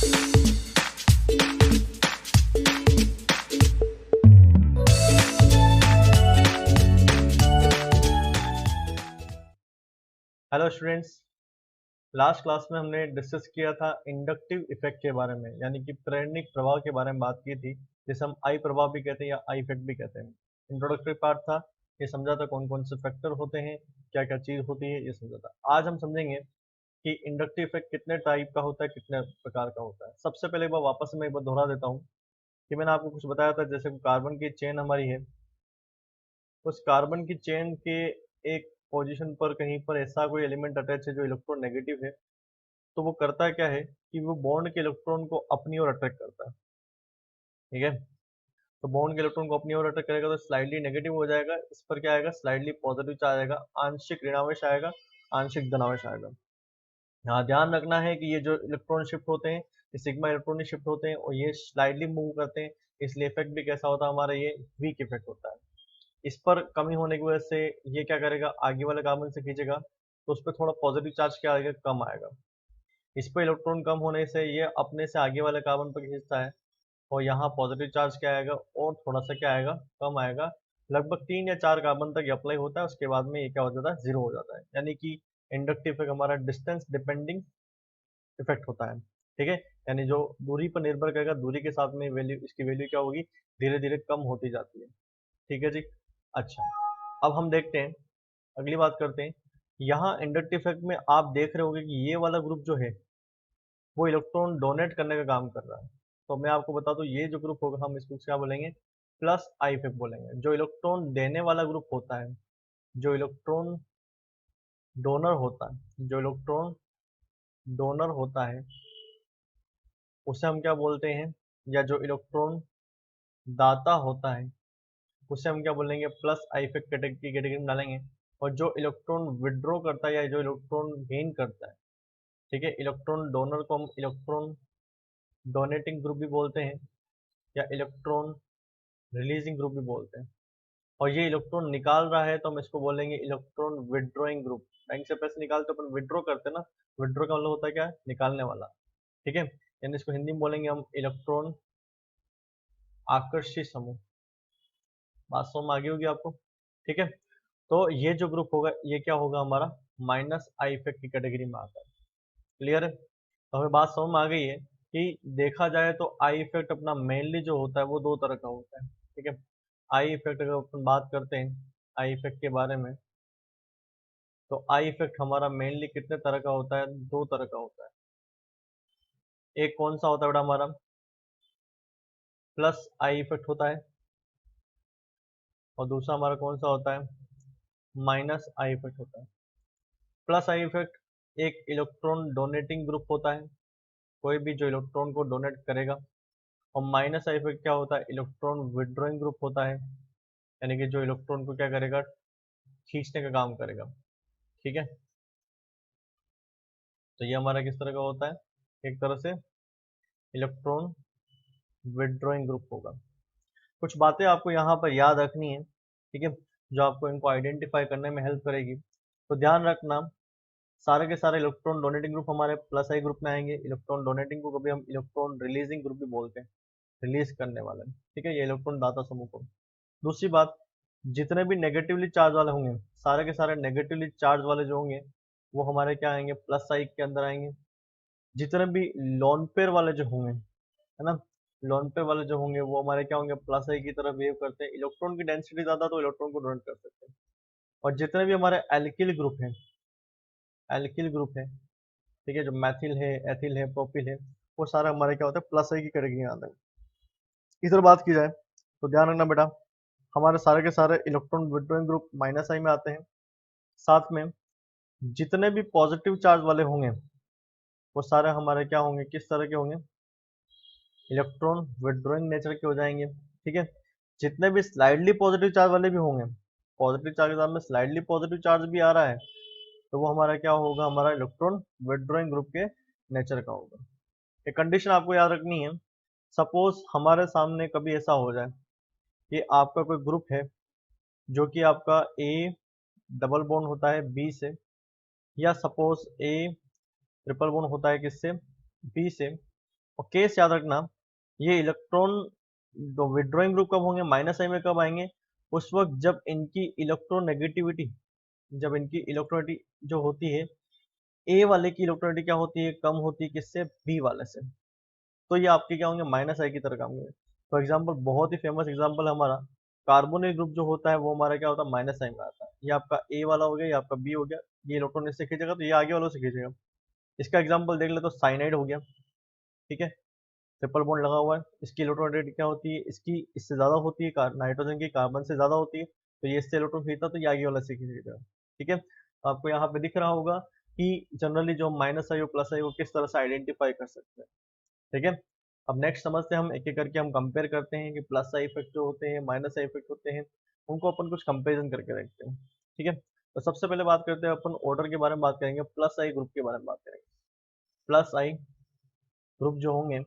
Hello students, last class में हमने discuss किया था इंडक्टिव इफेक्ट के बारे में, यानी कि प्रेरणिक प्रभाव के बारे में बात की थी, जिसे हम आई प्रभाव भी कहते हैं या आई इफेक्ट भी कहते हैं। इंट्रोडक्टरी पार्ट था, ये समझा था कौन कौन से फैक्टर होते हैं, क्या क्या चीज़ होती है, ये समझा था। आज हम समझेंगे कि इंडक्टिव इफेक्ट कितने टाइप का होता है, कितने प्रकार का होता है। सबसे पहले एक बार वापस मैं एक बार दोहरा देता हूँ कि मैंने आपको कुछ बताया था, जैसे कार्बन की चेन हमारी है, उस कार्बन की चेन के एक पोजीशन पर कहीं पर ऐसा कोई एलिमेंट अटैच है जो इलेक्ट्रॉन नेगेटिव है, तो वो करता क्या है कि वो बॉन्ड के इलेक्ट्रॉन को अपनी ओर अट्रैक्ट करता है। ठीक है, तो बॉन्ड के इलेक्ट्रॉन को अपनी ओर अट्रैक्ट करेगा तो स्लाइडली नेगेटिव हो जाएगा, इस पर क्या आएगा, स्लाइडली पॉजिटिव चार्ज आएगा, आंशिक ऋणावेश आएगा, आंशिक धनावेश आएगा। यहाँ ध्यान रखना है कि ये जो इलेक्ट्रॉन शिफ्ट होते हैं, ये सिग्मा इलेक्ट्रॉन शिफ्ट होते हैं और ये स्लाइडली मूव करते हैं, इसलिए इफेक्ट भी कैसा होता है हमारा, ये वीक इफेक्ट होता है। इस पर कमी होने की वजह से ये क्या करेगा, आगे वाले कार्बन से खींचेगा तो उस पर थोड़ा पॉजिटिव चार्ज क्या आएगा, कम आएगा। इस पर इलेक्ट्रॉन कम होने से ये अपने से आगे वाले कार्बन पर खींचता है और यहाँ पॉजिटिव चार्ज क्या आएगा, और थोड़ा सा क्या आएगा, कम आएगा। लगभग 3 या 4 कार्बन तक अप्लाई होता है, उसके बाद में ये क्या हो जाता है, जीरो हो जाता है। यानी कि इंडक्टिव इफेक्ट हमारा डिस्टेंस डिपेंडिंग इफेक्ट होता है। ठीक है, यानी जो दूरी पर निर्भर करेगा, दूरी के साथ में वैल्यू, इसकी वैल्यू क्या होगी, धीरे धीरे कम होती जाती है। ठीक है जी। अच्छा, अब हम देखते हैं, अगली बात करते हैं। यहाँ इंडक्टिव इफेक्ट में आप देख रहे होंगे कि ये वाला ग्रुप जो है वो इलेक्ट्रॉन डोनेट करने का काम कर रहा है। तो मैं आपको बता दूं, ये जो ग्रुप होगा हम इसको क्या बोलेंगे, प्लस आई इफेक्ट बोलेंगे। जो इलेक्ट्रॉन देने वाला ग्रुप होता है, जो इलेक्ट्रॉन डोनर होता है, जो इलेक्ट्रॉन डोनर होता है उसे हम क्या बोलते हैं, या जो इलेक्ट्रॉन दाता होता है उसे हम क्या बोलेंगे, प्लस आई इफेक्ट की कैटेगरी में डालेंगे। और जो इलेक्ट्रॉन विड्रॉ करता है या जो इलेक्ट्रॉन गेन करता है, ठीक है, इलेक्ट्रॉन डोनर को हम इलेक्ट्रॉन डोनेटिंग ग्रुप भी बोलते हैं या इलेक्ट्रॉन रिलीजिंग ग्रुप भी बोलते हैं। और ये इलेक्ट्रॉन निकाल रहा है तो हम इसको बोलेंगे इलेक्ट्रॉन विड्रॉइंग ग्रुप। बैंक से पैसे निकालते अपन विड्रॉ करते हैं ना, विड्रॉ का मतलब होता है क्या, निकालने वाला। ठीक है, यानी इसको हिंदी में बोलेंगे हम इलेक्ट्रॉन आकर्षी समूह। बात समझ में आ गई होगी आपको। ठीक है, तो ये जो ग्रुप होगा ये क्या होगा हमारा, माइनस आई इफेक्ट की कैटेगरी में आता है। क्लियर है, तो हमें बात समझ में आ गई है कि देखा जाए तो आई इफेक्ट अपना मेनली जो होता है वो दो तरह का होता है। ठीक है, आई इफेक्ट अगर अपन बात करते हैं आई इफेक्ट के बारे में, तो आई इफेक्ट हमारा मेनली कितने तरह का होता है, दो तरह का होता है। एक कौन सा होता है बेटा हमारा, प्लस आई इफेक्ट होता है, और दूसरा हमारा कौन सा होता है, माइनस आई इफेक्ट होता है। प्लस आई इफेक्ट एक इलेक्ट्रॉन डोनेटिंग ग्रुप होता है, कोई भी जो इलेक्ट्रॉन को डोनेट करेगा। और माइनस आई इफेक्ट क्या होता है, इलेक्ट्रॉन विड्रॉइंग ग्रुप होता है, यानी कि जो इलेक्ट्रॉन को क्या करेगा, खींचने का काम करेगा। ठीक है, तो ये हमारा किस तरह का होता है, एक तरह से इलेक्ट्रॉन विड्रॉइंग ग्रुप होगा। कुछ बातें आपको यहाँ पर याद रखनी है, ठीक है, जो आपको इनको आइडेंटिफाई करने में हेल्प करेगी। तो ध्यान रखना, सारे के सारे इलेक्ट्रॉन डोनेटिंग ग्रुप हमारे प्लस आई ग्रुप में आएंगे। इलेक्ट्रॉन डोनेटिंग को कभी हम इलेक्ट्रॉन रिलीजिंग ग्रुप भी बोलते हैं, रिलीज करने वाले। ठीक है, ये इलेक्ट्रॉन दाता समूह को। दूसरी बात, जितने भी नेगेटिवली चार्ज वाले होंगे, सारे के सारे नेगेटिवली चार्ज वाले जो होंगे वो हमारे क्या आएंगे, प्लस साइड के अंदर आएंगे। जितने भी लोन पेयर वाले जो होंगे, है ना, लोन पेयर वाले जो होंगे वो हमारे क्या होंगे, प्लस आई की तरफ वेव करते हैं। इलेक्ट्रॉन की डेंसिटी ज्यादा तो इलेक्ट्रॉन को डोनेट कर सकते हैं। और जितने भी हमारे एल्किल ग्रुप हैं, एल्किल ग्रुप है, ठीक है, जो मैथिल है, एथिल है, प्रोपिल है, वो सारा हमारे क्या होता है, प्लस आई की कैटेगरी में आता है। इधर बात की जाए तो ध्यान रखना बेटा, हमारे सारे के सारे इलेक्ट्रॉन विड्रॉइंग ग्रुप माइनस आई में आते हैं। साथ में जितने भी पॉजिटिव चार्ज वाले होंगे वो सारे हमारे क्या होंगे, किस तरह के होंगे, इलेक्ट्रॉन विड्रॉइंग नेचर के हो जाएंगे। ठीक है, जितने भी स्लाइडली पॉजिटिव चार्ज वाले भी होंगे, पॉजिटिव चार्ज के साथ में स्लाइडली पॉजिटिव चार्ज भी आ रहा है, तो वो हमारा क्या होगा, हमारा इलेक्ट्रॉन विड्रॉइंग ग्रुप के नेचर का होगा। एक कंडीशन आपको याद रखनी है, सपोज हमारे सामने कभी ऐसा हो जाए कि आपका कोई ग्रुप है जो कि आपका ए डबल बॉन्ड होता है बी से, या सपोज ए ट्रिपल बॉन्ड होता है किससे, बी से। और केस याद रखना, ये इलेक्ट्रॉन जो विड्रॉइंग ग्रुप कब होंगे, माइनस आई में कब आएंगे, उस वक्त जब इनकी इलेक्ट्रोनेगेटिविटी, जब इनकी इलेक्ट्रोनिटी जो होती है, ए वाले की इलेक्ट्रोनिटी क्या होती है, कम होती है किससे, बी वाले से। तो ये आपके क्या होंगे, माइनस आई की तरह काम करेंगे। फॉर एग्जाम्पल, बहुत ही फेमस एग्जाम्पल हमारा कार्बोनिल ग्रुप जो होता है वो हमारा क्या होता है, माइनस आई में आता है। ये आपका ए वाला हो गया, ये आपका बी हो गया, ये इलेक्ट्रॉन इससे खींचेगा तो ये आगे वालों से खींचेगा। इसका एग्जाम्पल देख ले तो साइनाइड हो गया, ठीक है, ट्रिपल बॉन्ड लगा हुआ है, इसकी इलेक्ट्रोनेगेटिविटी क्या होती है, इसकी इससे ज्यादा होती है, नाइट्रोजन की कार्बन से ज्यादा होती है, तो ये इससे इलेक्ट्रॉन खींचता तो ये आगे वाला से खींचेगा। ठीक है, आपको यहाँ पे दिख रहा होगा कि जनरली जो माइनस आई और प्लस आई वो किस तरह से आइडेंटिफाई कर सकते हैं। ठीक है, अब नेक्स्ट समझते हैं, हम एक एक करके हम कंपेयर करते हैं कि प्लस आई इफेक्ट जो होते हैं, माइनस आई इफेक्ट होते हैं, उनको अपन कुछ कंपेरिजन करके देखते हैं। ठीक है, तो सबसे पहले बात करते हैं अपन ऑर्डर के बारे में, बात करेंगे प्लस आई ग्रुप के बारे में बात करेंगे। प्लस आई ग्रुप जो होंगे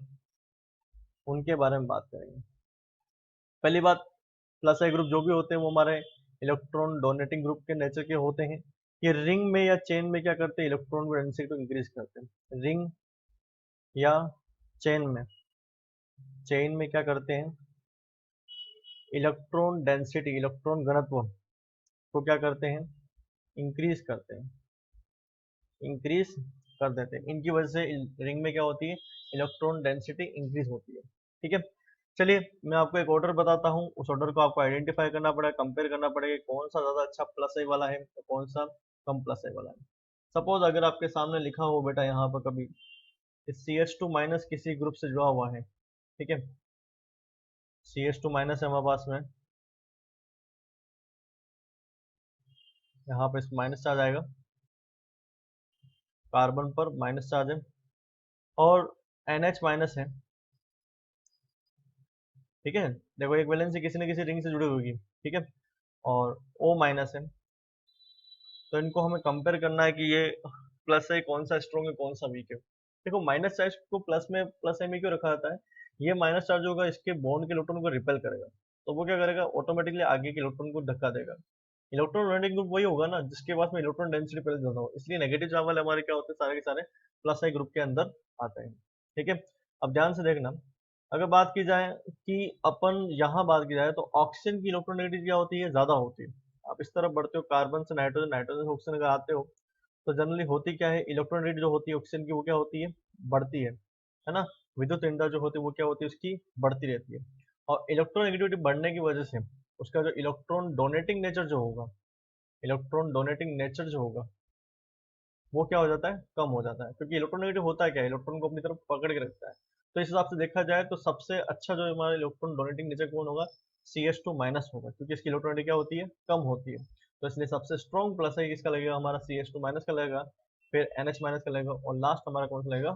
उनके बारे में बात करेंगे। पहली बात, प्लस आई ग्रुप जो भी होते हैं वो हमारे इलेक्ट्रॉन डोनेटिंग ग्रुप के नेचर के होते हैं। ये रिंग में या चेन में क्या करते हैं, इलेक्ट्रॉन को डेंसिटी को इंक्रीज करते हैं। रिंग या चेन में क्या करते हैं, इलेक्ट्रॉन डेंसिटी, इलेक्ट्रॉन घनत्व को क्या करते हैं, इंक्रीज करते हैं, इंक्रीज कर देते हैं। इनकी वजह से रिंग में क्या होती है, इलेक्ट्रॉन डेंसिटी इंक्रीज होती है। ठीक है, चलिए मैं आपको एक ऑर्डर बताता हूँ, उस ऑर्डर को आपको आइडेंटिफाई करना पड़ेगा, कंपेयर करना पड़ेगा कौन सा ज्यादा अच्छा प्लस आई वाला है तो कौन सा कम प्लस आई वाला है। सपोज अगर आपके सामने लिखा हो बेटा यहाँ पर कभी CH2 माइनस किसी ग्रुप से जुड़ा हुआ है, ठीक है, CH2 माइनस है हमारे पास में, यहाँ पे इस माइनस चार्ज आएगा, कार्बन पर माइनस चार्ज है, और NH माइनस है। ठीक है, देखो एक वैलेंसी किसी न किसी रिंग से जुड़ी होगी, ठीक है, और O माइनस है, तो इनको हमें कंपेयर करना है कि ये प्लस है कौन सा स्ट्रॉन्ग है कौन सा वीक है। देखो माइनस चार्ज को प्लस में, प्लस में क्यों रखा जाता है, ये माइनस चार्ज होगा इसके बॉन्ड के इलेक्ट्रॉन को रिपेल करेगा, तो वो क्या करेगा, ऑटोमेटिकली आगे के इलेक्ट्रॉन को धक्का देगा। इलेक्ट्रॉन डोनेटिंग ग्रुप वही होगा ना जिसके पास में इलेक्ट्रॉन डेंसिटी पहले ज्यादा हो, इसलिए नेगेटिव चार्ज वाले हमारे क्या होते हैं, सारे के सारे प्लस आई ग्रुप के अंदर आते हैं। ठीक है, अब ध्यान से देखना, अगर बात की जाए कि अपन यहाँ बात की जाए तो ऑक्सीजन की इलेक्ट्रोनेगेटिविटी क्या होती है, ज्यादा होती है। आप इस तरफ बढ़ते हो, कार्बन से नाइट्रोजन, नाइट्रोजन से ऑक्सीजन अगर आते हो तो जनरली होती क्या है, इलेक्ट्रोनेगेटिविटी जो होती है ऑक्सीजन की वो क्या होती है, बढ़ती है ना, विद्युत ऊर्जा जो होती है वो क्या होती है, उसकी बढ़ती रहती है। और इलेक्ट्रोनेगेटिविटी बढ़ने की वजह से उसका जो इलेक्ट्रॉन डोनेटिंग नेचर जो होगा, इलेक्ट्रॉन डोनेटिंग नेचर जो होगा वो क्या हो जाता है, कम हो जाता है, क्योंकि इलेक्ट्रोनेगेटिव होता है क्या, इलेक्ट्रॉन को अपनी तरफ पकड़ के रखता है। तो इस हिसाब से देखा जाए तो सबसे अच्छा जो हमारा इलेक्ट्रॉन डोनेटिंग नेचर कौन होगा, CH2 माइनस होगा, क्योंकि इसकी इलेक्ट्रोनेगेटिव क्या होती है, कम होती है। तो इसलिए सबसे स्ट्रॉन्ग प्लस है किसका लगेगा, हमारा CH2 माइनस का लगेगा, फिर NH माइनस का लगेगा, और लास्ट हमारा कौन सा लगेगा,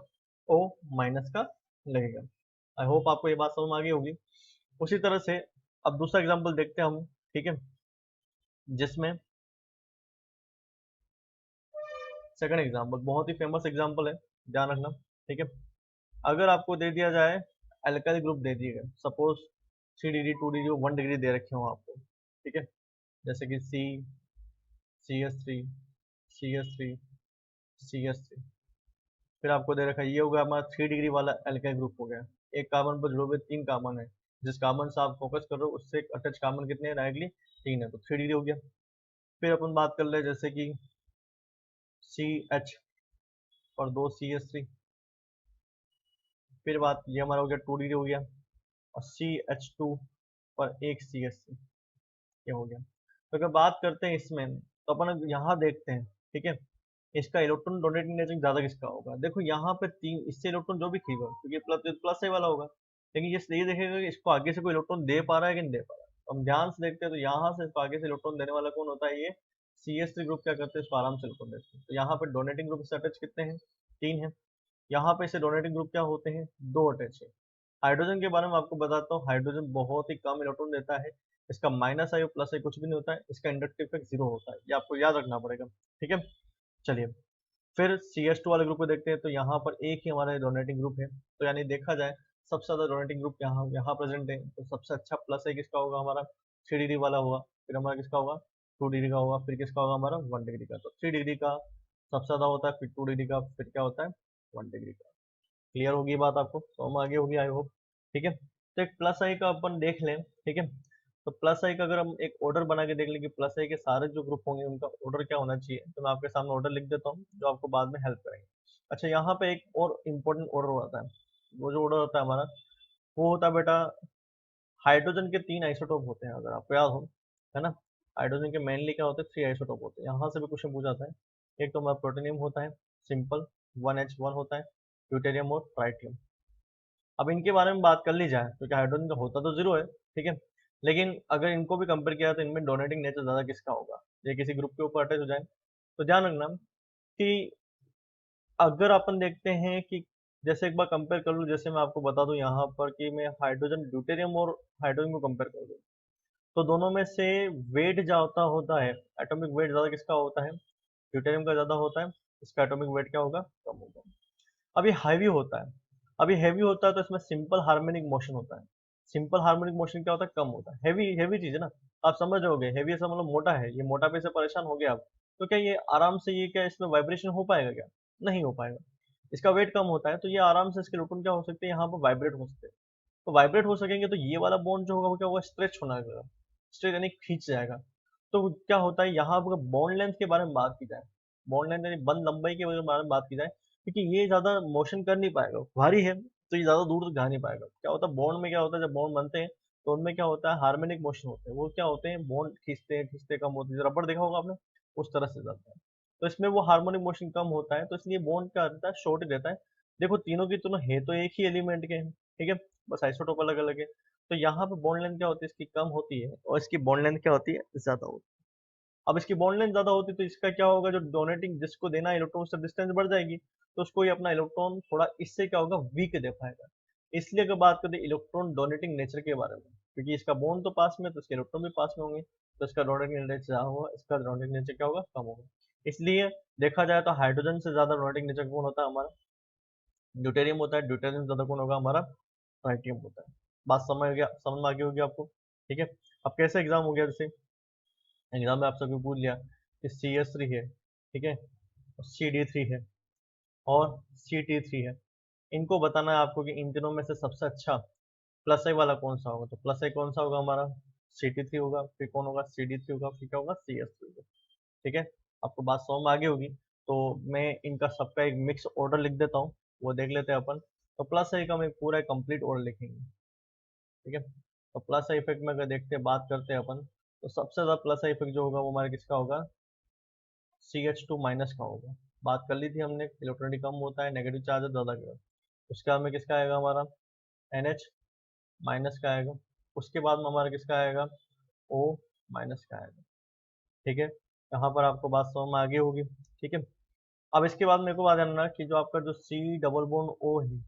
O माइनस का लगेगा। आई होप आपको ये बात समझ में आ गई होगी। उसी तरह से अब दूसरा एग्जाम्पल देखते हैं हम, ठीक है, जिसमें सेकंड एग्जाम्पल बहुत ही फेमस एग्जाम्पल है, ध्यान रखना। ठीक है, अगर आपको दे दिया जाए, अल्काइल ग्रुप दे दिए गए, सपोज 3 डिग्री 2 डिग्री 1 डिग्री दे रखे हो आपको, ठीक है, जैसे कि C, CS3, CS3, CS3, फिर आपको दे रखा है ये हो गया हमारा 3 डिग्री वाला अल्काइल ग्रुप हो गया। एक कार्बन पर जुड़े हुए 3 कार्बन है, जिस कार्बन से आप फोकस कर रहे हो उससे अटैच कार्बन कितने हैं, डायरेक्टली 3 है, तो 3 डिग्री हो गया। फिर अपन बात कर ले जैसे कि CH और 2 CS3, फिर बात ये हमारा हो गया 2 डिग्री हो गया, और CH2 और एक CH3, ये हो गया। तो अगर बात करते हैं इसमें तो अपन यहाँ देखते हैं, ठीक है, इसका इलेक्ट्रॉन डोनेटिंग नेचर ज्यादा किसका होगा, देखो यहाँ पे 3, इससे इलेक्ट्रॉन जो भी खींचेगा क्योंकि प्लस प्लस ए वाला होगा, लेकिन ये देखेगा कि इसको आगे से कोई इलेक्ट्रॉन दे पा रहा है कि नहीं दे पा रहा है। तो हम ध्यान से देखते हैं तो यहाँ से इसको आगे से इलेक्ट्रॉन देने वाला कौन होता है, ये CH3 ग्रुप क्या करते हैं, इसको आराम से इलेक्ट्रॉन देते हैं। तो यहाँ पे डोनेटिंग ग्रुप से अटैच कितने हैं, 3 है। यहाँ पे इसे डोनेटिंग ग्रुप क्या होते हैं, 2 अटैच है। हाइड्रोजन के बारे में आपको बताता हूँ, हाइड्रोजन बहुत ही कम इलेक्ट्रॉन देता है, इसका माइनस आई और प्लस आई कुछ भी नहीं होता है, इसका इंडक्टिव इफेक्ट 0 होता है, ये आपको याद रखना पड़ेगा। ठीक है, चलिए फिर CH2 वाले ग्रुप को देखते हैं, तो यहाँ पर एक ही हमारा डोनेटिंग ग्रुप है, तो यानी देखा जाए सबसे ज्यादा डोनेटिंग ग्रुप यहाँ यहाँ प्रेजेंट है, तो सबसे अच्छा प्लस है किसका होगा, हमारा 3 डिग्री वाला होगा, फिर हमारा किसका होगा, 2 डिग्री का होगा, फिर किसका होगा हमारा 1 डिग्री का। तो 3 डिग्री का सबसे ज्यादा होता है, फिर 2 डिग्री का, फिर क्या होता है 1 डिग्री का। क्लियर होगी बात आपको, तो हम आगे होगी आई होप। ठीक है, तो एक प्लस आई का अपन देख लें। ठीक है, तो प्लस आई का अगर हम एक ऑर्डर बना के देख लें कि प्लस आई के सारे जो ग्रुप होंगे उनका ऑर्डर क्या होना चाहिए, तो मैं आपके सामने ऑर्डर लिख देता हूँ जो आपको बाद में हेल्प करेंगे। अच्छा, यहाँ पे एक और इम्पोर्टेंट ऑर्डर होता है। वो जो ऑर्डर होता है हमारा, वो होता है बेटा, हाइड्रोजन के 3 आइसोटोप होते हैं, अगर आपको याद हो, है ना। हाइड्रोजन के मेनली क्या होते हैं, 3 आइसोटोप होते हैं। यहाँ से भी क्वेश्चन पूछा जाता है। एक तो हमारा प्रोटोनियम होता है सिंपल, 1H1 होता है, ड्यूटेरियम और ट्राइटियम। अब इनके बारे में बात कर ली जाए, क्योंकि हाइड्रोजन का होता तो जीरो है, ठीक है, लेकिन अगर इनको भी कंपेयर किया तो इनमें डोनेटिंग नेचर ज्यादा किसका होगा, ये किसी ग्रुप के ऊपर अटैच हो जाए। तो ध्यान रखना कि अगर अपन देखते हैं कि जैसे एक बार कंपेयर कर लूँ, जैसे मैं आपको बता दूं यहाँ पर कि मैं हाइड्रोजन ड्यूटेरियम और हाइड्रोजन को कंपेयर कर दूं, तो दोनों में से वेट ज्यादा होता है, एटॉमिक वेट ज्यादा किसका होता है, ड्यूटेरियम का ज्यादा होता है, इसका एटॉमिक वेट क्या होगा, कम होगा। अब ये हैवी होता है, अब ये हैवी होता है तो इसमें सिंपल हार्मोनिक मोशन होता है। सिंपल हार्मोनिक मोशन क्या होता है, कम होता है। हैवी हैवी चीज है ना, आप समझ रहोगे, हैवी ऐसा मतलब मोटा है, ये मोटापे से परेशान हो गया आप, तो क्या ये आराम से, ये क्या इसमें वाइब्रेशन हो पाएगा क्या, नहीं हो पाएगा। इसका वेट कम होता है तो ये आराम से इसके इलेक्ट्रॉन क्या हो सकते हैं, यहाँ पर वाइब्रेट हो सकते हैं। तो वाइब्रेट हो सकेंगे तो ये वाला बॉन्ड जो होगा वो क्या होगा, स्ट्रेच होना होगा, स्ट्रेच यानी खींच जाएगा। तो क्या होता है यहाँ पर बॉन्ड लेंथ के बारे में बात की जाए, बॉन्ड लेंथ यानी बंद लंबाई के बारे में बात की जाए, क्योंकि ये ज्यादा मोशन कर नहीं पाएगा, भारी है तो ये ज्यादा दूर तक जा नहीं पाएगा। क्या होता है बॉन्ड में, क्या होता है जब बॉन्ड बनते हैं तो उनमें क्या होता है, हार्मोनिक मोशन होते हैं, वो क्या होते हैं, बॉन्ड खींचते हैं खींचते कम होते हैं, रबड़ देखा होगा आपने, उस तरह से जाता है। तो इसमें वो हार्मोनिक मोशन कम होता है, तो इसलिए बॉन्ड क्या रहता है, शॉर्ट ही रहता है। देखो तीनों की तीनों है तो एक ही एलिमेंट के हैं, ठीक है, बस आइसोटोप अलग अलग है। तो यहाँ पे बॉन्ड लेंथ क्या होती है, इसकी कम होती है, और इसकी बॉन्ड लेंथ क्या होती है, ज्यादा होती है। अब इसकी बॉन्ड लेंथ ज्यादा होती है तो इसका क्या होगा, जो डोनेटिंग जिसको देना है इलेक्ट्रॉन, उससे डिस्टेंस बढ़ जाएगी, तो उसको ये अपना इलेक्ट्रॉन थोड़ा इससे क्या होगा, वीक दे पाएगा। इसलिए अगर बात करें इलेक्ट्रॉन डोनेटिंग नेचर के बारे में, क्योंकि इसका बॉन्ड तो पास में, तो इसके इलेक्ट्रॉन भी पास में होंगे, तो इसका डोनेटिंग नेचर ज्यादा होगा, इसका डोनेटिंग नेचर क्या होगा, कम होगा। इसलिए देखा जाए तो हाइड्रोजन से ज्यादा डोनेटिंग नेचर कौन होता है, हमारा ड्यूटेरियम होता है, ड्यूटेरियम से ज्यादा कौन होगा, हमारा ट्राइटियम होता है। बात समझ गया, समझ में आ गई होगी आपको। ठीक है, अब कैसे एग्जाम हो गया, जैसे एग्जाम में आपसे कोई पूछ लिया कि CS3 है, ठीक है, CD3 है और CT3 है, इनको बताना है आपको कि इन तीनों में से सबसे अच्छा प्लस आई वाला कौन सा होगा। तो प्लस आई कौन सा होगा, हमारा CT3 होगा, फिर कौन होगा, CD3 होगा, फिर क्या होगा, CS3 होगा। ठीक है, आपको बात समझ में आगे होगी। तो मैं इनका सबका एक मिक्स ऑर्डर लिख देता हूँ, वो देख लेते हैं अपन। तो प्लस आई का हम एक पूरा कंप्लीट ऑर्डर लिखेंगे। ठीक है, तो प्लस आई इफेक्ट में अगर देखते हैं, बात करते हैं अपन, तो सबसे ज्यादा प्लस आई इफेक्ट जो होगा वो हमारा किसका होगा, CH2 माइनस का होगा। बात कर ली थी हमने, इलेक्ट्रॉनिक कम होता है, नेगेटिव चार्ज ज्यादा का। उसके बाद में किसका आएगा, हमारा NH माइनस का आएगा। उसके बाद में हमारा किसका आएगा, O माइनस का आएगा। ठीक है, यहाँ पर आपको बात समझ में आगे होगी। ठीक है, अब इसके बाद मेरे को बात जानना कि जो आपका जो C डबल बॉन्ड O है,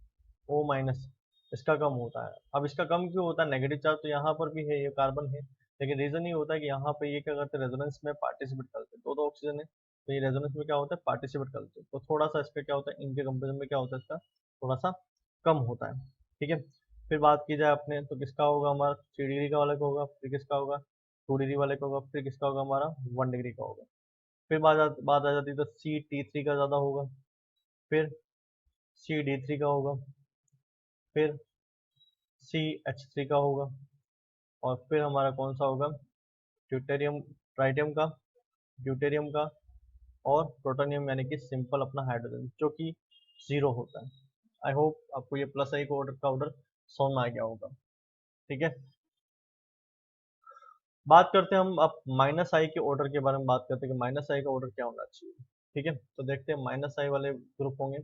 O माइनस, इसका कम होता है। अब इसका कम क्यों होता है, नेगेटिव चार्ज तो यहाँ पर भी है, ये कार्बन है, लेकिन रीजन ये होता है कि यहाँ पे ये क्या करते हैं, रेजोनेंस में पार्टिसिपेट करते हैं, दो ऑक्सीजन है, तो ये रेजोनेंस में क्या होता है, पार्टिसिपेट करते हैं, तो थोड़ा सा इसका क्या होता है, इनके कंपेरिजन में क्या होता है, इसका थोड़ा सा कम होता है। ठीक है, फिर बात की जाए अपने, तो किसका होगा, हमारा 3 डिग्री का वाले का होगा, फिर किसका होगा, 2 डिग्री वाले का होगा, फिर किसका होगा, हमारा 1 डिग्री का होगा। फिर बात आ जाती है तो CT3 का ज़्यादा होगा, फिर CD3 का होगा, फिर CH3 का होगा, और फिर हमारा कौन सा होगा, ड्यूटेरियम, ट्राइटियम का, ड्यूटेरियम का, और प्रोटोनियम यानी कि सिंपल अपना हाइड्रोजन जो कि जीरो होता है। आई होप आपको ये प्लस आई का ऑर्डर समझ में आ गया होगा। ठीक है, बात करते हैं हम अब माइनस आई के ऑर्डर के बारे में, बात करते हैं कि माइनस आई का ऑर्डर क्या होना चाहिए। ठीक है, तो देखते हैं माइनस आई वाले ग्रुप होंगे,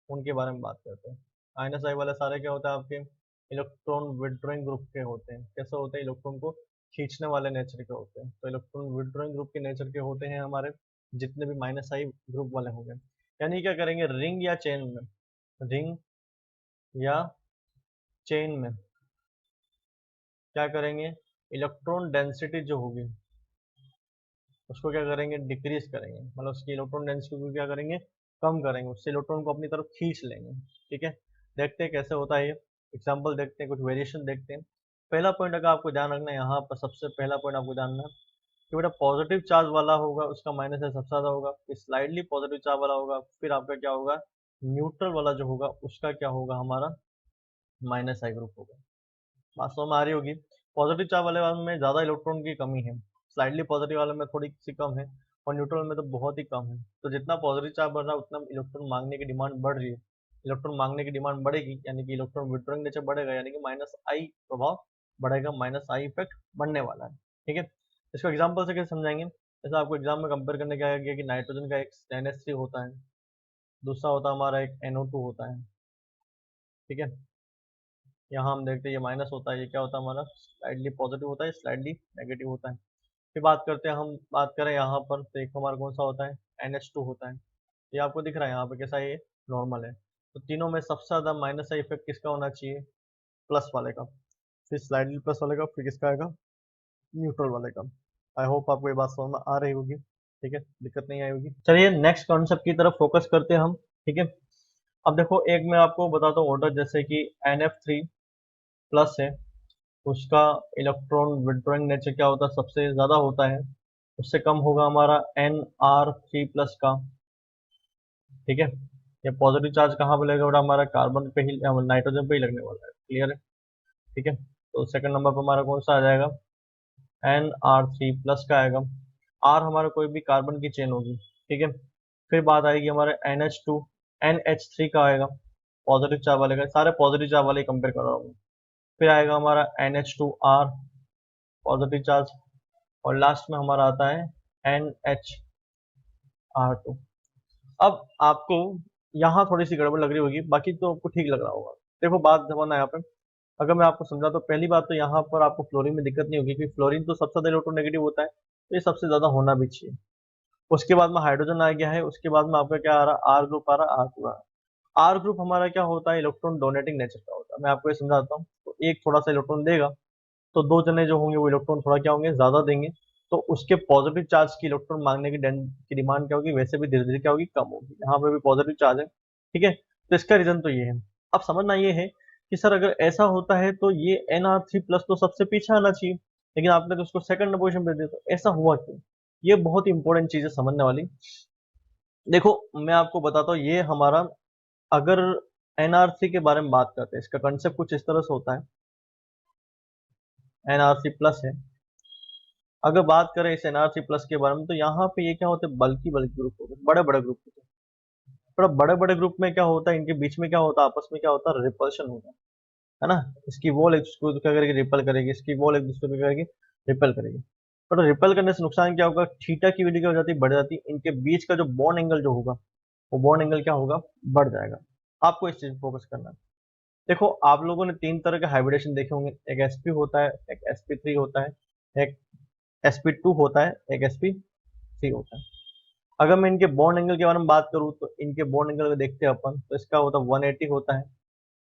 उनके बारे में बात करते हैं। माइनस आई वाले सारे क्या होता है, आपके इलेक्ट्रॉन विड्रॉइंग ग्रुप के होते हैं। कैसे होते हैं, इलेक्ट्रॉन को खींचने वाले नेचर के होते हैं। तो इलेक्ट्रॉन विड्रॉइंग ग्रुप के नेचर के होते हैं हमारे जितने भी माइनस आई ग्रुप वाले होंगे। यानी क्या करेंगे, रिंग या चेन में, रिंग या चेन में क्या करेंगे, इलेक्ट्रॉन डेंसिटी जो होगी उसको क्या करेंगे, डिक्रीज करेंगे, मतलब उसकी इलेक्ट्रॉन डेंसिटी को क्या करेंगे, कम करेंगे, उससे इलेक्ट्रॉन को अपनी तरफ खींच लेंगे। ठीक है, देखते हैं कैसे होता है ये, एग्जाम्पल देखते हैं, कुछ वेरिएशन देखते हैं। पहला पॉइंट अगर आपको ध्यान रखना है, यहाँ पर सबसे पहला पॉइंट आपको जानना है कि बेटा पॉजिटिव चार्ज वाला होगा उसका माइनस है सबसे ज्यादा होगा, फिर स्लाइडली पॉजिटिव चार्ज वाला होगा, फिर आपका क्या होगा, न्यूट्रल वाला जो होगा उसका क्या होगा, हमारा माइनस आई ग्रुप होगा। बात समझ में आ रही होगी। पॉजिटिव चार्ज वाले में ज़्यादा इलेक्ट्रॉन की कमी है, स्लाइडली पॉजिटिव वाले में थोड़ी सी कम है, और न्यूट्रल में तो बहुत ही कम है। तो जितना पॉजिटिव चार्ज बढ़ रहा है उतना इलेक्ट्रॉन मांगने की डिमांड बढ़ रही है। इलेक्ट्रॉन मांगने की डिमांड बढ़ेगी यानी कि इलेक्ट्रॉन विड्रॉइंग नेचर बढ़ेगा, यानी कि माइनस आई प्रभाव बढ़ेगा, माइनस आई इफेक्ट बढ़ने वाला है। ठीक है, इसको एग्जाम्पल से कैसे समझाएंगे? जैसे आपको एग्जाम में कंपेयर करने का गया कि नाइट्रोजन का एक NH3 होता है, दूसरा होता है हमारा एक NO2 होता है। ठीक है, यहाँ हम देखते हैं ये माइनस होता है, ये क्या होता है हमारा स्लाइडली पॉजिटिव होता है, स्लाइडली नेगेटिव होता है। फिर बात करते हैं, हम बात करें यहाँ पर तो एक हमारा कौन सा होता है, NH2 होता है। ये आपको दिख रहा है यहाँ पे कैसा है, ये नॉर्मल है। तो तीनों में सबसे ज़्यादा माइनस का इफेक्ट किसका होना चाहिए, प्लस वाले का, फिर स्लाइडली प्लस वाले का, फिर किसका आएगा, न्यूट्रल वाले का। आई होप आपको ये बात समझ में आ रही होगी। ठीक है, दिक्कत नहीं आई होगी। चलिए नेक्स्ट कॉन्सेप्ट की तरफ फोकस करते हैं हम। ठीक है, अब देखो एक मैं आपको बताता हूँ ऑर्डर, जैसे कि NF3 प्लस है, उसका इलेक्ट्रॉन विड्रॉइंग नेचर क्या होता है, सबसे ज़्यादा होता है। उससे कम होगा हमारा NR3 प्लस का। ठीक है, ये पॉजिटिव चार्ज कहाँ पे लगेगा बेटा, हमारा कार्बन पे ही, नाइट्रोजन पे ही लगने वाला है। क्लियर है? ठीक है, तो सेकंड नंबर पर हमारा कौन सा आ जाएगा, NR3 प्लस का आएगा। R हमारा कोई भी कार्बन की चेन होगी। ठीक है, फिर बात आएगी हमारे NH2, NH3 का आएगा, पॉजिटिव चार्ज वाले का, सारे पॉजिटिव चार्ज वाले कंपेयर कर रहा हूँ। फिर आएगा हमारा NH2R, पॉजिटिव चार्ज, और लास्ट में हमारा आता है NHR2। अब आपको यहाँ थोड़ी सी गड़बड़ लग रही होगी, बाकी तो आपको ठीक लग रहा होगा। देखो बात जमाना यहाँ पे, अगर मैं आपको समझा तो पहली बात तो यहाँ पर आपको फ्लोरीन में दिक्कत नहीं होगी, क्योंकि फ्लोरीन तो सबसे ज्यादा इलेक्ट्रोनेगेटिव होता है, तो ये सबसे ज्यादा होना भी चाहिए। उसके बाद में हाइड्रोजन आ गया है, उसके बाद में आपका क्या आ रहा, आर ग्रुप आ रहा, आर ग्रुप आ रहा। आर ग्रुप हमारा क्या होता है, इलेक्ट्रॉन डोनेटिंग नेचर का होता है। मैं आपको ये समझाता हूँ, तो एक थोड़ा सा इलेक्ट्रॉन देगा, तो दो जने जो होंगे वो इलेक्ट्रॉन थोड़ा क्या होंगे, ज्यादा देंगे, तो उसके पॉजिटिव चार्ज की इलेक्ट्रॉन मांगने की डिमांड क्या होगी, वैसे भी धीरे धीरे क्या होगी, कम होगी। यहाँ पे भी पॉजिटिव चार्ज है। ठीक है, तो इसका रीजन तो ये है। अब समझना ये है कि सर अगर ऐसा होता है तो ये NR3 प्लस तो सबसे पीछे आना चाहिए, लेकिन आपने तो उसको सेकंड पोजीशन पे दिया, तो ऐसा हुआ क्यों? ये बहुत ही इंपॉर्टेंट चीज है समझने वाली। देखो मैं आपको बताता हूँ, ये हमारा, अगर NR3 के बारे में बात करते हैं, इसका कंसेप्ट कुछ इस तरह से होता है। NR3 प्लस है, अगर बात करें इस NR3 प्लस के बारे में, तो यहाँ पे ये क्या होते हैं, बल्कि बल्कि ग्रुप होते हैं, बड़े बड़े ग्रुप होते हैं। पर बड़े बड़े ग्रुप में क्या होता है, इनके बीच में क्या होता है, आपस में क्या होता है, रिपल्शन होता है ना। इसकी वॉल एक दूसरे को क्या करेगी, रिपल करेगी, इसकी वॉल एक दूसरे को क्या करेगी, रिपल करेगी। पर रिपल करने से नुकसान क्या होगा, थीटा की वैल्यू क्या हो जाती है, बढ़ जाती है। इनके बीच का जो बॉन्ड एंगल जो होगा, वो बॉन्ड एंगल क्या होगा, बढ़ जाएगा। आपको इस चीज पर फोकस करना है। देखो आप लोगों ने तीन तरह के हाइब्रिडेशन देखे होंगे, एक sp होता है, एक sp3 होता है, एक sp2 होता है, एक sp3 होता है। अगर मैं इनके बॉन्ड एंगल के बारे में बात करूं, तो इनके बॉन्ड एंगल को देखते हैं अपन, तो इसका होता है 180 होता है,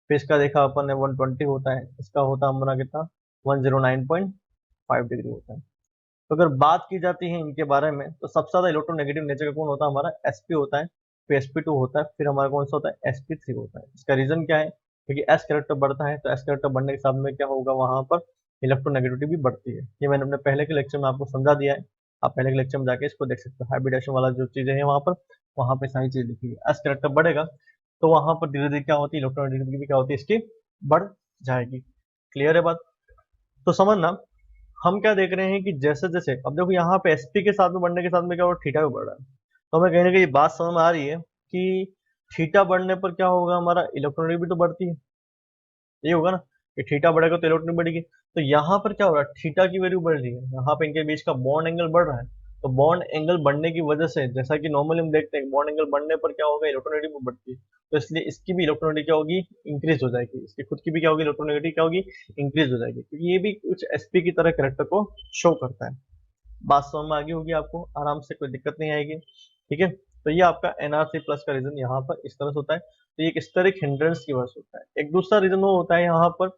फिर इसका देखा अपन ने 120 होता है, इसका होता है हमारा कितना, 109.5 डिग्री होता है। तो अगर बात की जाती है इनके बारे में, तो सबसे ज्यादा इलेक्ट्रोनेगेटिव नेचर का कौन होता है, हमारा sp होता है, फिर sp2 होता है, फिर हमारा कौन सा होता है, sp3 होता है। इसका रीजन क्या है, क्योंकि s कैरेक्टर बढ़ता है, तो s कैरेक्टर बढ़ने के साथ में क्या होगा, वहां पर इलेक्ट्रोनेगेटिविटी भी बढ़ती है। ये मैंने अपने पहले के लेक्चर में आपको समझा दिया है, आप पहले के लेक्चर में जाके इसको देख सकते हो। हाइब्रिडेशन वाला जो चीजें है वहां पर सारी चीज लिखी है। s कैरेक्टर बढ़ेगा तो वहां पर धीरे धीरे क्या होती है, इलेक्ट्रोनेगेटिविटी भी क्या होती है, इसकी बढ़ जाएगी। क्लियर है बात? तो समझना, हम क्या देख रहे हैं कि जैसे जैसे, अब देखो यहाँ पे sp के साथ में बढ़ने के साथ में क्या होगा, थीटा भी बढ़ रहा है। तो हमें कहीं ना कहीं बात समझ में आ रही है कि थीटा बढ़ने पर क्या होगा, हमारा इलेक्ट्रॉनिक भी तो बढ़ती है। ये होगा ना कि थीटा बढ़ेगा तो इलेक्ट्रॉनिक बढ़ेगी। तो यहाँ पर क्या हो रहा है, थीटा की वैल्यू बढ़ रही है, यहाँ पे इनके बीच का बॉन्ड एंगल बढ़ रहा है। तो बॉन्ड एंगल बढ़ने की वजह से, जैसा कि नॉर्मली हम देखते हैं, बॉन्ड एंगल बढ़ने पर क्या होगा, इलेक्ट्रोनेगेटिव बढ़ती है। तो इसलिए इसकी भी इलेक्ट्रोनेगेटिव क्या होगी, इंक्रीज हो जाएगी, इसकी खुद की भी क्या होगी, इलेक्ट्रोनेगेटिव क्या होगी, इंक्रीज हो जाएगी, क्योंकि ये भी कुछ sp की तरह करेक्टर को शो करता है। बात समझ में आ गई होगी आपको आराम से, कोई दिक्कत नहीं आएगी। ठीक है, तो ये आपका NR3 प्लस का रीजन यहाँ पर इस तरह से होता है। तो ये एक स्टेरिक हिंड्रेंस की वजह से होता है। एक दूसरा रीजन वो होता है यहाँ पर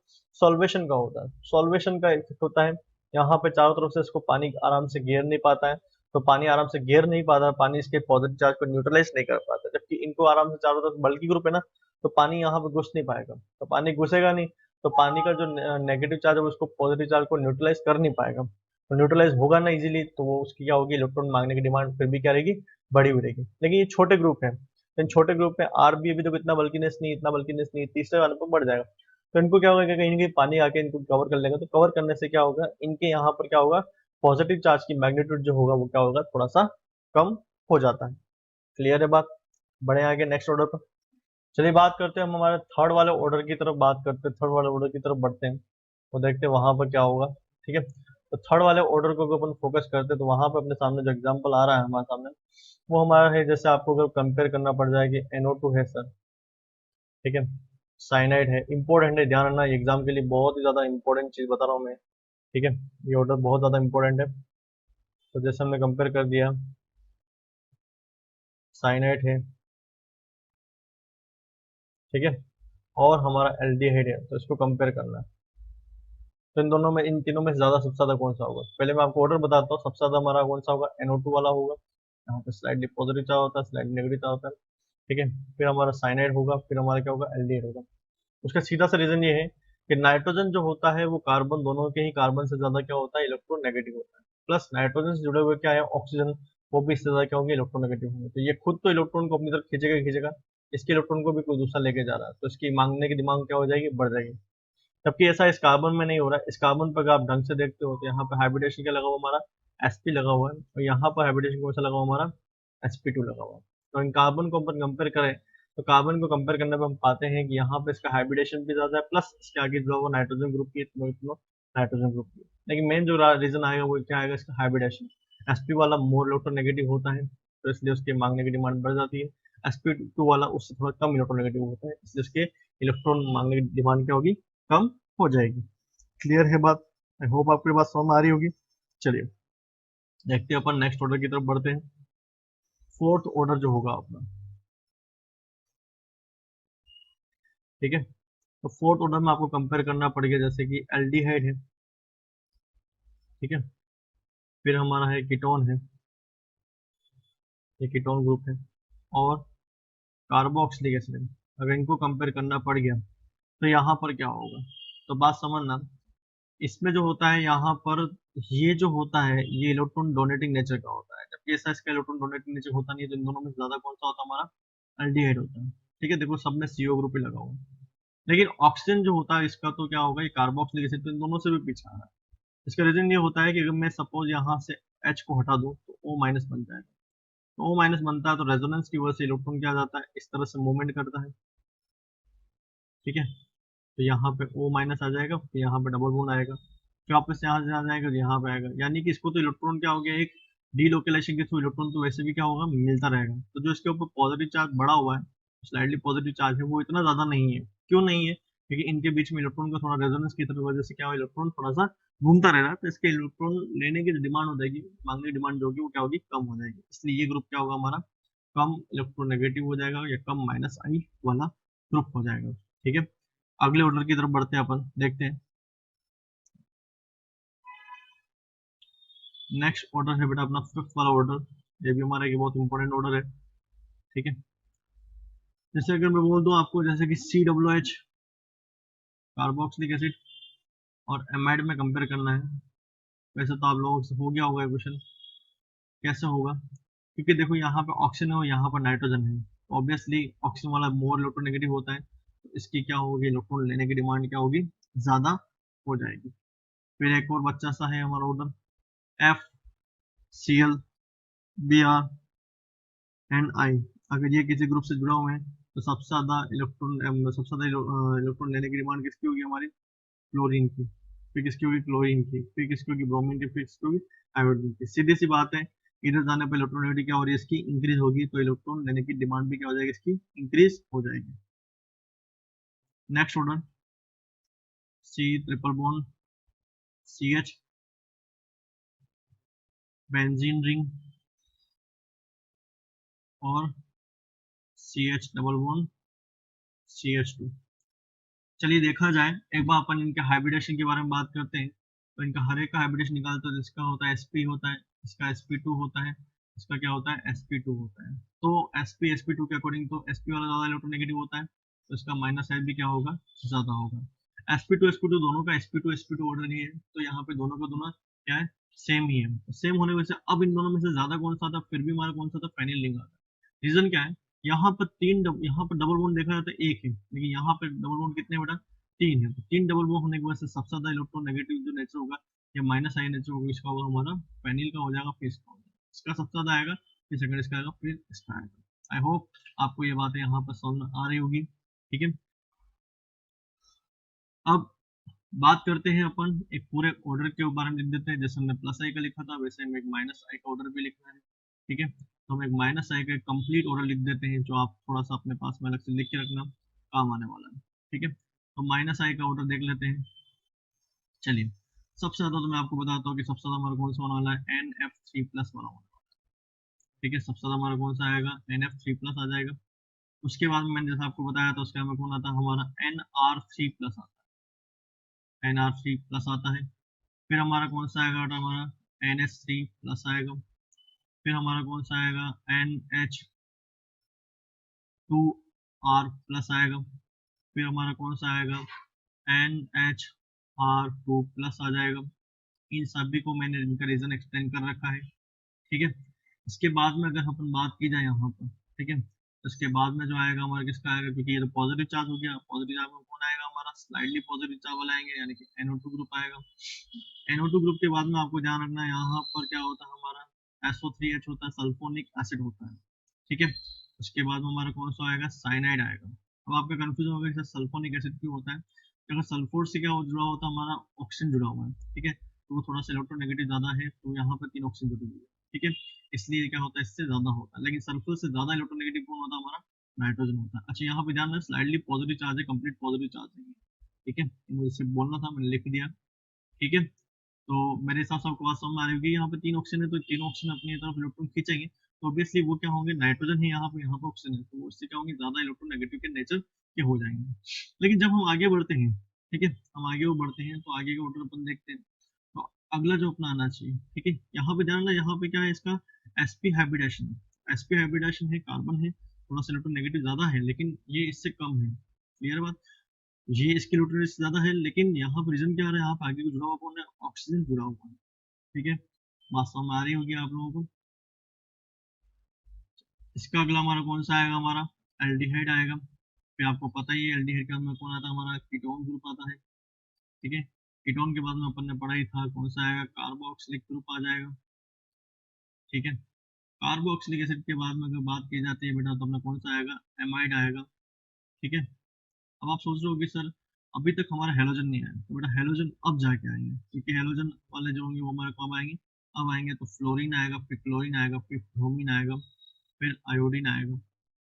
सॉल्वेशन का होता है, सॉल्वेशन का इफेक्ट होता है। यहाँ पे चारों तरफ से इसको पानी आराम से घेर नहीं पाता है, तो पानी आराम से घेर नहीं पाता, पानी इसके पॉजिटिव चार्ज को न्यूट्रलाइज नहीं कर पाता, जबकि इनको आराम से चारों तरफ बल्कि ग्रुप है ना, तो पानी यहाँ पे घुस नहीं पाएगा। तो पानी घुसेगा नहीं, तो पानी का जो नेगेटिव चार्ज है उसको पॉजिटिव चार्ज को न्यूट्रलाइज कर नहीं पाएगा। तो न्यूट्रलाइज होगा ना इजीली, तो वो उसकी क्या होगी, इलेक्ट्रॉन मांगने की डिमांड फिर भी क्या रहेगी, बड़ी हुई रहेगी। लेकिन ये छोटे ग्रुप है, तो इन छोटे ग्रुप में आर बी अभी तो इतना बल्किनेस नहीं, इतना बल्किनेस नहीं, तीसरे वाले पर बढ़ जाएगा। तो इनको क्या होगा कि कहीं ना कहीं पानी आके इनको कवर कर लेगा, तो कवर करने से क्या होगा, इनके यहाँ पर क्या होगा, पॉजिटिव चार्ज की मैग्नीट्यूड जो होगा वो क्या होगा, थोड़ा सा कम हो जाता है। क्लियर है बात? बढ़े आगे नेक्स्ट ऑर्डर पर। चलिए बात करते हैं हम हमारे थर्ड वाले ऑर्डर की तरफ, बात करते हैं थर्ड वाले ऑर्डर की तरफ बढ़ते हैं, तो देखते हैं वहां पर क्या होगा। ठीक है, तो थर्ड वाले ऑर्डर को अगर अपन फोकस करते हैं तो वहां पर अपने सामने जो एग्जांपल आ रहा है हमारे सामने, वो हमारा है, जैसे आपको अगर कंपेयर करना पड़ जाए कि NO2 है सर, ठीक है, साइनाइड है, इंपॉर्टेंट है, ध्यान रखना एग्जाम के लिए बहुत ही ज्यादा इंपॉर्टेंट चीज बता रहा हूँ मैं। ठीक है, ये ऑर्डर बहुत ज्यादा इंपॉर्टेंट है। तो जैसे हमने कंपेयर कर दिया, साइनाइड है, ठीक है, और हमारा एल्डिहाइड है, तो इसको कंपेयर करना है। तो इन दोनों में, इन तीनों में से ज्यादा सबसे ज्यादा कौन सा होगा, पहले मैं आपको ऑर्डर बताता हूँ। सबसे ज्यादा हमारा कौन सा होगा, NO2 वाला होगा। यहाँ पे स्लाइडली पॉजिटिव चार्ज होता है, स्लाइडली नेगेटिव चार्ज होता है। ठीक है, फिर हमारा साइनाइड होगा, फिर हमारा क्या होगा, एल्डिहाइड होगा। उसका सीधा सा रीजन ये है कि नाइट्रोजन जो होता है वो कार्बन, दोनों के ही कार्बन से ज्यादा क्या होता है, इलेक्ट्रोनेगेटिव होता है। प्लस नाइट्रोजन से जुड़े हुए क्या है, ऑक्सीजन, वो भी इससे ज्यादा क्या होंगे, इलेक्ट्रोनेगेटिव होंगे। तो ये खुद तो इलेक्ट्रॉन को अपनी तरफ खींचेगा खींचेगा, इसके इलेक्ट्रॉन को भी कोई दूसरा लेके जा रहा है, तो इसकी मांगने की डिमांड क्या हो जाएगी, बढ़ जाएगी। जबकि ऐसा इस कार्बन में नहीं हो रहा है। इस कार्बन पर अगर आप ढंग से देखते हो तो यहाँ पे हाइब्रिडेशन क्या लगा हुआ हमारा, sp लगा हुआ है, और यहाँ पर हाइब्रिडेशन कौन सा लगा हुआ हमारा, sp2 लगा हुआ है। तो इन कार्बन को अपन कंपेयर करें, तो कार्बन को कंपेयर करने पर हम पाते हैं कि यहाँ पे इसका हाइब्रिडेशन भी ज्यादा है, प्लस इसके आगे जुड़ा हुआ नाइट्रोजन ग्रुप की, नाइट्रोजन ग्रुप की। लेकिन मेन जो रीजन आएगा वो क्या आएगा, इसका हाइब्रिडेशन। sp वाला मोर इलेक्ट्रोनेगेटिव होता है, तो इसलिए उसके मांगने की डिमांड बढ़ जाती है। sp2 वाला उससे थोड़ा कम इलेक्ट्रोनेगेटिव होता है, इसलिए उसके इलेक्ट्रॉन मांगने की डिमांड क्या होगी, कम हो जाएगी। क्लियर है बात? आई होप आपकी बात समझ में आ रही होगी। चलिए देखते हैं अपन नेक्स्ट ऑर्डर की तरफ बढ़ते हैं। फोर्थ ऑर्डर जो होगा अपना, ठीक है, तो फोर्थ ऑर्डर में आपको कंपेयर करना पड़ेगा, जैसे कि एल्डिहाइड है, ठीक है, फिर हमारा है कीटोन है, ये कीटोन ग्रुप है, और कार्बोक्सिलिक एसिड है। अगर इनको कंपेयर करना पड़ गया तो यहाँ पर क्या होगा, तो बात समझना, इसमें जो होता है यहाँ पर, ये जो होता है ये इलेक्ट्रॉन डोनेटिंग नेचर का होता है, जबकि ऐसा इसका इलेक्ट्रॉन डोनेटिंग नेचर होता नहीं है। तो इन दोनों में ज्यादा कौन सा होता है, हमारा एल्डिहाइड होता है। ठीक है, देखो सब में CO ग्रुप ही लगा हुआ है, लेकिन ऑक्सीजन जो होता है इसका तो क्या होगा, ये कार्बोक्सिलिक एसिड, तो इन दोनों से भी पीछे आ रहा है। इसका रीजन ये होता है कि अगर मैं सपोज यहाँ से H को हटा दूं तो O माइनस बन जाएगा। तो O माइनस बनता है तो रेजोनेंस की वजह से इलेक्ट्रॉन क्या जाता है, इस तरह से मूवमेंट करता है। ठीक है, तो यहाँ पे O माइनस आ जाएगा, फिर यहाँ पे डबल बॉन्ड आएगा, फिर वापस यहाँ से आ जाएगा तो यहाँ पे आएगा, यानी कि इसको तो इलेक्ट्रॉन क्या हो गया, एक डीलोकेलाइजेशन के थ्रू इलेक्ट्रॉन तो वैसे भी क्या होगा, मिलता रहेगा। तो जो इसके ऊपर पॉजिटिव चार्ज बढ़ा हुआ है, स्लाइडली पॉजिटिव चार्ज है, वो इतना ज्यादा नहीं है। क्यों नहीं है, क्योंकि इनके बीच में इलेक्ट्रॉन का थोड़ा रेजोनेंस की तरह वजह से क्या हो, इलेक्ट्रॉन थोड़ा सा घूमता रह रहा है, तो इसके इलेक्ट्रॉन लेने की जो डिमांड हो जाएगी, मांगने की डिमांड जो होगी वो क्या होगी, कम हो जाएगी। इसलिए ये ग्रुप क्या होगा हमारा, कम इलेक्ट्रोनेगेटिव हो जाएगा, या कम माइनस आई वाला ग्रुप हो जाएगा। ठीक है, अगले ऑर्डर की तरफ बढ़ते हैं, अपन देखते हैं। नेक्स्ट ऑर्डर है बेटा अपना फिफ्थ वाला ऑर्डर, ये भी हमारा एक बहुत इंपॉर्टेंट ऑर्डर है। ठीक है, जैसे अगर मैं बोल दूं आपको, जैसे कि COOH कार्बोक्सिलिक एसिड और एमाइड में कंपेयर करना है, वैसे तो आप लोगों से हो गया होगा क्वेश्चन, कैसे होगा, क्योंकि देखो यहाँ पे ऑक्सीजन है और यहाँ पर नाइट्रोजन है, ऑब्वियसली ऑक्सीजन वाला मोर इलेक्ट्रोनेगेटिव होता है, तो इसकी क्या होगी, इलेक्ट्रॉन लेने की डिमांड क्या होगी, ज्यादा हो जाएगी। फिर एक और बच्चा सा है हमारा ऑर्डर, FCl Br अगर ये किसी ग्रुप से जुड़ा हुआ है तो सबसे ज्यादा इलेक्ट्रॉन लेने की डिमांड किसकी होगी, हमारी क्लोरीन की, फिर किसकी होगी, क्लोरीन की, फिर किसकी होगी, ब्रोमीन की, फिर किसकी होगी, हाइड्रोजन की। सीधी सी बात है, इधर जाने पर इलेक्ट्रोनेगेटिव क्या हो रही है, इसकी इंक्रीज होगी, तो इलेक्ट्रॉन लेने की डिमांड भी क्या हो जाएगी, इसकी इंक्रीज हो जाएगी। Next order, C triple bond CH, benzene ring, और CH डबल बॉन्ड CH2। चलिए देखा जाए एक बार अपन इनके हाइब्रिडेशन के बारे में बात करते हैं। तो इनका हर एक का हाइब्रिडेशन निकालते हैं, जिसका होता है sp होता है, इसका sp2 होता है, इसका क्या होता है, sp2 होता है। तो sp के अकॉर्डिंग तो sp वाला ज्यादा इलेक्ट्रोनेगेटिव होता है, तो इसका माइनस साइड भी क्या होगा, ज्यादा होगा। sp2 दोनों का sp2 ऑर्डर ही है, तो यहाँ पे दोनों का दोनों क्या है, सेम ही है। सेम होने की वजह से अब इन दोनों में से ज्यादा कौन सा था, फिर भी हमारा कौन सा था, फेनिल रिंग आता है। रीजन क्या है, यहाँ पर यहाँ पर डबल बॉन्ड देखा जाए तो एक है, लेकिन यहाँ पे डबल बॉन्ड कितने बेटा, तीन है। तो तीन डबल बॉन्ड होने की वजह से सबसे ज्यादा इलेक्ट्रोनेगेटिव जो नेचर होगा या माइनस आई नेचर होगा इसका होगा हमारा फेनिल का हो जाएगा, फिर इसका हो जाएगा, इसका सबसे ज्यादा आएगा, फिर सेकंड इसका आएगा, फिर इसका आएगा। आई होप आपको ये बातें यहाँ पर समझ में आ रही होगी। ठीक है, अब बात करते हैं अपन एक पूरे ऑर्डर के बारे में, लिख देते हैं। जैसे हमने प्लस आई का लिखा था वैसे हम एक माइनस आई का ऑर्डर भी लिखना है। ठीक है, तो हम एक माइनस आई का कंप्लीट ऑर्डर लिख देते हैं, जो आप थोड़ा सा अपने पास में अलग से लिख के रखना, काम आने वाला है। ठीक है, तो माइनस आई का ऑर्डर देख लेते हैं। चलिए, सबसे ज्यादा तो मैं आपको बताता हूँ कि सबसे ज्यादा हमारा कौन सा होने वाला है, NF3+ वाला होने वाला है। ठीक है, सबसे ज्यादा हमारा कौन सा आएगा, NF3+ आ जाएगा। उसके बाद में मैंने जैसा आपको बताया था उसके बाद में कौन आता है, हमारा NR3+ आता है, NR3+ आता है। फिर हमारा कौन सा आएगा, हमारा NH3+ आएगा। फिर हमारा कौन सा आएगा, NH2R+ आएगा। फिर हमारा कौन सा आएगा, NHR2+ आ जाएगा। इन सभी को मैंने इनका रीजन एक्सप्लेन कर रखा है। ठीक है, इसके बाद में अगर अपन बात की जाए यहाँ पर, ठीक है, तो इसके बाद में जो आएगा हमारा किसका आएगा, क्योंकि ये तो पॉजिटिव चार्ज हो गया, पॉजिटिव चार्ज में कौन आएगा, हमारा स्लाइडली पॉजिटिव चार्ज वाला आएंगे, यानी कि NO2 ग्रुप आएगा। NO2 ग्रुप के बाद में आपको ध्यान रखना है यहाँ पर क्या होता है, हमारा SO3H होता है, सल्फोनिक एसिड होता है। ठीक है, उसके बाद में हमारा कौन सा आएगा, साइनाइड आएगा। अब आपका कंफ्यूजन होगा कि सल्फोनिक एसिड क्यों होता है, अगर सल्फोर से क्या जुड़ा होता है, हमारा ऑक्सीजन जुड़ा हुआ है। ठीक है, तो वो थोड़ा सा इलेक्ट्रोनेगेटिव ज्यादा है, तो यहाँ पर 3 ऑक्सीजन जुड़ी हुई है। ठीक है, इसलिए क्या होता है, इससे ज्यादा होता है। लेकिन सल्फर से ज्यादा इलेक्ट्रोनेगेटिव कौन होता है, हमारा नाइट्रोजन होता है। अच्छा, यहाँ पे ध्यान रखना, स्लाइडली पॉजिटिव चार्ज है, कंप्लीट पॉजिटिव चार्ज है। ठीक है, मुझे सिर्फ बोलना था, मैंने लिख दिया। ठीक है, तो मेरे हिसाब से आपको बात समझ में आ रही होगी। यहाँ पे 3 ऑक्सीजन है, तो 3 ऑक्सीजन अपनी तरफ इलेक्ट्रॉन खींचेंगे, तो ऑब्वियसली वो क्या होंगे, नाइट्रोजन है यहाँ पे ऑक्सीजन है, तो उससे क्या होंगे, ज्यादा इलेक्ट्रोनेगेटिव के नेचर के हो जाएंगे। लेकिन जब हम आगे बढ़ते हैं, ठीक है, हम आगे वो बढ़ते हैं, तो आगे का ऑर्डर अपन देखते हैं। तो अगला जो अपना आना चाहिए, ठीक है, यहाँ पे ध्यान रखना, यहाँ पे क्या है, इसका sp हाइब्रिडेशन है। sp हाइब्रिडेशन है, कार्बन है, थोड़ा सा इलेक्ट्रोनेगेटिव ज्यादा है, लेकिन ये इससे कम है। क्लियर बात, ये इसकी इलेक्ट्रोनेगेटिव ज्यादा है, लेकिन यहाँ पर रीजन क्या आ रहा है, यहाँ पे आगे को जुड़ा हुआ कौन है, ऑक्सीजन जुड़ा हुआ है। ठीक है, बात समझ में आ रही होगी आप लोगों को। इसका अगला हमारा कौन सा आएगा, हमारा एल्डिहाइड आएगा। फिर आपको पता ही है एल्डिहाइड का में कौन आता है, हमारा कीटोन ग्रुप आता है। ठीक है, कीटोन के बाद में अपन ने पढ़ा ही था कौन सा आएगा, कार्बोक्सिलिक ग्रुप आ जाएगा। ठीक है, कार्बोक्सिलिक एसिड के बाद में अगर बात की जाती है बेटा, तो अपना कौन सा आएगा, एमाइड आएगा। ठीक है, अब आप सोच रहे हो कि सर अभी तक हमारा हेलोजन नहीं आया, तो बेटा हेलोजन अब जाके आएंगे, क्योंकि हेलोजन वाले जो होंगे वो हमारे कब आएंगे, अब आएंगे। तो फ्लोरीन आएगा, फिर क्लोरीन आएगा, फिर ब्रोमीन आएगा, फिर आयोडीन आएगा।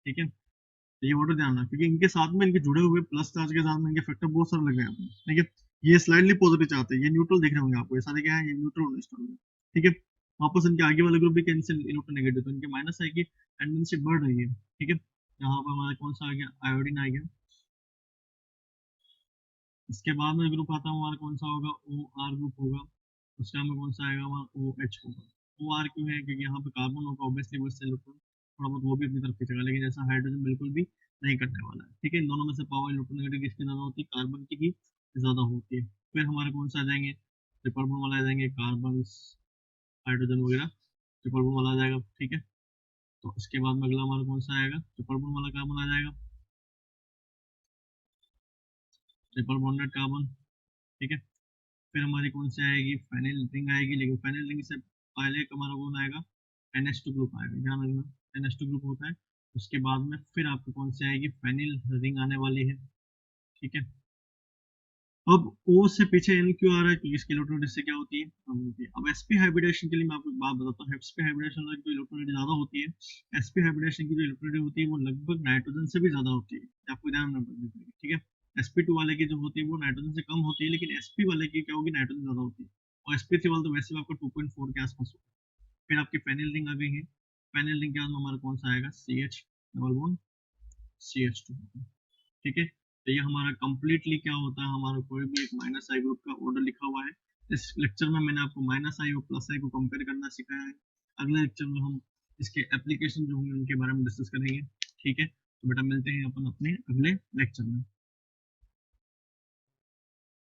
ठीक है, तो ये ऑर्डर ध्यान रखना, क्योंकि इनके साथ में इनके जुड़े हुए प्लस चार्ज के साथ में इनके फैक्टर बहुत सारे लगे हैं। ठीक है, ये स्लाइडली पॉजिटिव चार्ज है, ये न्यूट्रल दिख रहे होंगे आपको, ये सारे क्या है, ये न्यूट्रल होने स्टार्ट होंगे। ठीक है, वापस इनके आगे वाले ग्रुप भी कैंसिल इलेक्ट्रोनेगेटिव, तो इनके माइनस है कि टेंडेंसी बढ़ रही है। ठीक है, यहाँ पर हमारा कौन सा आ गया, आयोडीन आ गया। इसके बाद में ग्रुप आता है हमारा कौन सा होगा, ओ आर ग्रुप होगा। उसका में कौन सा आएगा, हमारा ओ एच होगा। ओ आर क्यों है, क्योंकि यहाँ पे कार्बन होगा, ऑब्वियसली वो इससे इलेक्ट्रॉन थोड़ा बहुत वो भी अपनी तरफ खींचेगा, लेकिन जैसा हाइड्रोजन बिल्कुल भी नहीं करने वाला है। ठीक है, इन दोनों में से पावर इलेक्ट्रोनेगेटिव किसकी ज्यादा होती है, कार्बन की ही ज्यादा होती है। फिर हमारे कौन सा आ जाएंगे, ट्रिपल बॉन्ड वाला आ जाएंगे, कार्बन हाइड्रोजन वगैरह ट्रिपल बॉन्ड वाला आ जाएगा। ठीक है, तो इसके बाद में अगला हमारा कौन सा आएगा, ट्रिपल बॉन्ड वाला कार्बन आ जाएगा, ट्रिपल बॉन्डेड कार्बन। ठीक है, फिर हमारी कौन सी आएगी, फेनिल रिंग आएगी, लेकिन फेनिल रिंग से पहले हमारा कौन आएगा, NH2 ग्रुप आएगा, ध्यान रखना NH2 ग्रुप होता है। उसके बाद में फिर आपको कौन सी आएगी, फेनिल रिंग आने वाली है। ठीक है, अब O से पीछे N क्यों आ रहा है, क्योंकि इसकी इलेक्ट्रोनेगेटिव से क्या होती है, कम होती है। अब sp हाइब्रिडेशन के लिए मैं आपको एक बात बताता हूँ, sp हाइब्रिडेशन की जो इलेक्ट्रोनेगेटिव ज्यादा होती है, sp हाइब्रिडेशन की जो इलेक्ट्रोनेगेटिव होती है वो लगभग नाइट्रोजन से भी ज्यादा होती है, आपको ध्यान रखना है। ठीक है, sp2 वाले की जो होती है वो नाइट्रोजन से कम होती है, लेकिन sp वाले की क्या होगी, नाइट्रोजन ज्यादा होती है। और sp3 वाला तो वैसे भी आपका 2.4 के आसपास होगा। फिर आपकी फेनिल रिंग आ गई है, फेनिल रिंग के बाद में हमारा कौन सा आएगा, CH डबल बॉन्ड CH2। ठीक है, तो ये हमारा कंप्लीटली क्या होता है, हमारा कोई भी एक माइनस आई ग्रुप का ऑर्डर लिखा हुआ है। इस लेक्चर में मैंने आपको माइनस आई और प्लस आई को कंपेयर करना सिखाया है। अगले लेक्चर में हम इसके एप्लीकेशन जो होंगे उनके बारे में डिस्कस करेंगे। ठीक है, तो बेटा मिलते हैं अपन अपने अगले लेक्चर में।